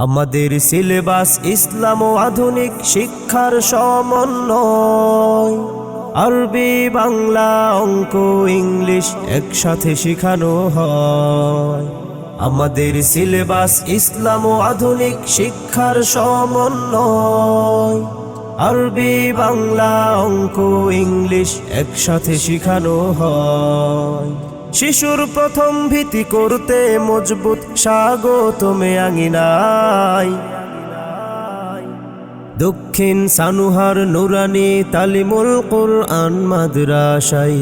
আমাদের সিলেবাস ইসলাম ও আধুনিক শিক্ষার সমন্বয়। আরবি, বাংলা, অঙ্ক, ইংলিশ একসাথে শেখানো হয়। আমাদের সিলেবাস ইসলাম ও আধুনিক শিক্ষার সমন্বয়। আরবি, বাংলা, অঙ্ক, ইংলিশ একসাথে শেখানো হয়। শিশুর প্রথম ভীতি করতে মজবুত স্বাগতমে আঙিনায়। দক্ষিণ সানুহার নুরানি তালিমুল কুরআন মাদ্রাসায়।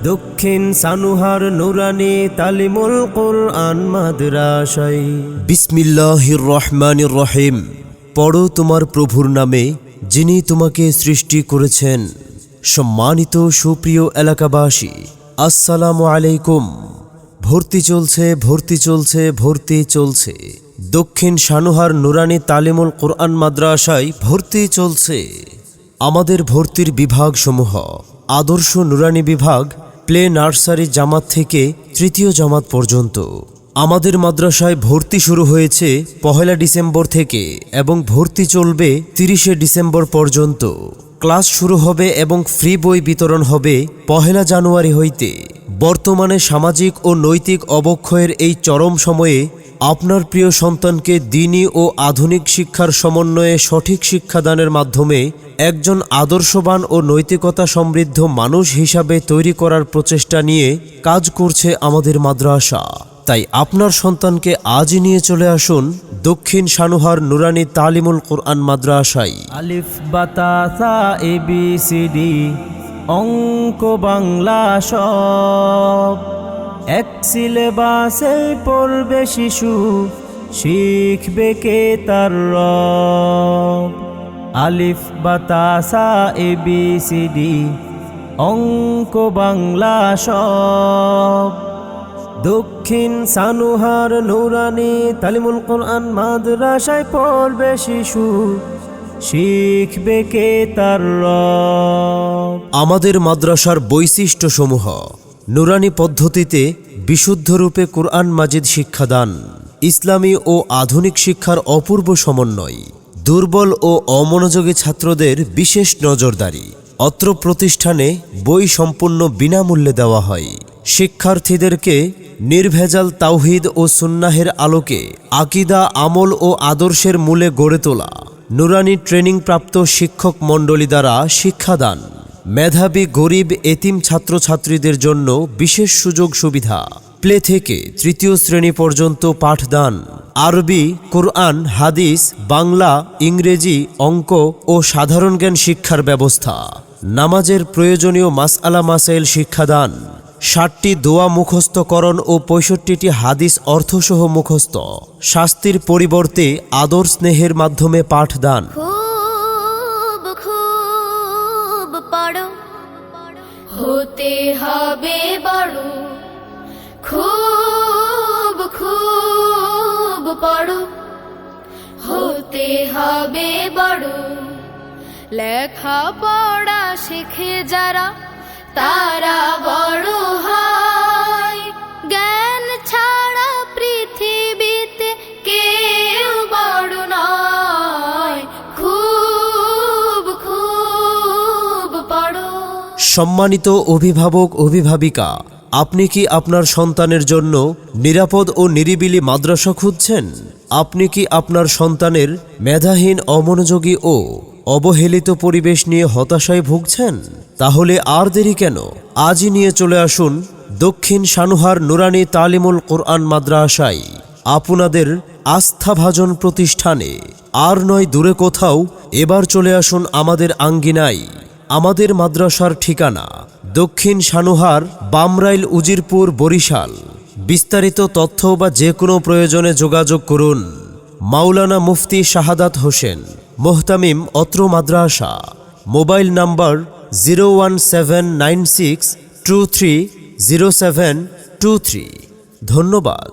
দক্ষিণ সানুহার নুরানি তালিমুল কুরআন মাদ্রাসায়। বিসমিল্লাহির রহমানির রহিম। পড়ো তোমার প্রভুর নামে, যিনি তোমাকে সৃষ্টি করেছেন। সম্মানিত সুপ্রিয় এলাকাবাসী, আসসালামু আলাইকুম। ভর্তি চলছে, ভর্তি চলছে, ভর্তি চলছে। দক্ষিণ সানুহার নুরানি তালিমুল কুরআন মাদ্রাসায় ভর্তি চলছে। আমাদের ভর্তির বিভাগসমূহ: আদর্শ নুরানি বিভাগ, প্লে নার্সারি জামাত থেকে তৃতীয় জামাত পর্যন্ত। আমাদের মাদ্রাসায় ভর্তি শুরু হয়েছে 1 ডিসেম্বর থেকে এবং ভর্তি চলবে 30 ডিসেম্বর পর্যন্ত। ক্লাস শুরু হবে এবং ফ্রি বই বিতরণ হবে 1 জানুয়ারি হইতে। বর্তমানে সামাজিক ও নৈতিক অবক্ষয়ের এই চরম সময়ে আপনার প্রিয় সন্তানকে দ্বীনি ও আধুনিক শিক্ষার সমন্বয়ে সঠিক শিক্ষাদানের মাধ্যমে একজন আদর্শবান ও নৈতিকতা সমৃদ্ধ মানুষ হিসাবে তৈরি করার প্রচেষ্টা নিয়ে কাজ করছে আমাদের মাদ্রাসা। তাই আপনার সন্তানকে আজই নিয়ে চলে আসুন দক্ষিণ সানুহার নুরানি তালিমুল কুরআন মাদ্রাসায়। আলিফ, বাতা, সা, ABCD, অঙ্ক, বাংলা সব এক সিলেবাসে পড়বে শিশু, শিখবে কে তার রব। আলিফ, বাতা, সা, ABCD, অঙ্ক, বাংলা সব দক্ষিণ সানুহার নুরানি তালিমুল কুরআন মাদ্রাসায় পড়বে শিশু, শিখবে কে তার রব। আমাদের মাদ্রাসার বৈশিষ্ট্যসমূহ: নুরানি পদ্ধতিতে বিশুদ্ধরূপে কুরআন মাজিদ শিক্ষাদান, ইসলামী ও আধুনিক শিক্ষার অপূর্ব সমন্বয়, দুর্বল ও অমনোযোগী ছাত্রদের বিশেষ নজরদারি। অত্র প্রতিষ্ঠানে বই সম্পূর্ণ বিনামূল্যে দেওয়া হয়। শিক্ষার্থীদেরকে নির্ভেজাল তাওহীদ ও সুন্নাহের আলোকে আকীদা, আমল ও আদর্শের মূলে গড়ে তোলা। নুরানি ট্রেনিং প্রাপ্ত শিক্ষক মণ্ডলী দ্বারা শিক্ষাদান। মেধাবী, গরিব, এতিম ছাত্রছাত্রীদের জন্য বিশেষ সুযোগ সুবিধা। প্লে থেকে তৃতীয় শ্রেণী পর্যন্ত পাঠদান। আরবি, কুরআন, হাদিস, বাংলা, ইংরেজি, অঙ্ক ও সাধারণ জ্ঞান শিক্ষার ব্যবস্থা। নামাজের প্রয়োজনীয় মাসআলা মাসাইল শিক্ষাদান। 60টি দোয়া মুখস্থকরণ ও 65টি হাদিস অর্থসহ মুখস্থ। শাস্তির পরিবর্তে আদর স্নেহের মাধ্যমে পাঠদান। খুব খুব পড়ো, হতে হবে বড়। খুব খুব পড়ো, হতে হবে বড়। লেখা পড়া শিখে যারা, তারা বড় হয়। জ্ঞান ছাড়া পৃথিবীতে কেউ বড় নয়। খুব খুব পড়ো। সম্মানিত অভিভাবক, অভিভাবিকা, আপনি কি আপনার সন্তানের জন্য নিরাপদ ও নিরিবিলি মাদ্রাসা খুঁজছেন? আপনি কি আপনার সন্তানের মেধাহীন, অমনোযোগী ও অবহেলিত পরিবেশ নিয়ে হতাশায় ভুগছেন? তাহলে আর দেরি কেন? আজই নিয়ে চলে আসুন দক্ষিণ সানুহার নুরানি তালিমুল কুরআন মাদ্রাসায়, আপনাদের আস্থাভাজন প্রতিষ্ঠানে। আর নয় দূরে কোথাও, এবার চলে আসুন আমাদের আঙ্গিনায়। আমাদের মাদ্রাসার ঠিকানা দক্ষিণ সানুহার, বামরাইল, উজিরপুর, বরিশাল। বিস্তারিত তথ্য বা যে কোনো প্রয়োজনে যোগাযোগ করুন মাওলানা মুফতি শাহাদাত হোসেন, মোহতামিম, অত্র মাদ্রাসা। Mobile number 01796230723। ধন্যবাদ।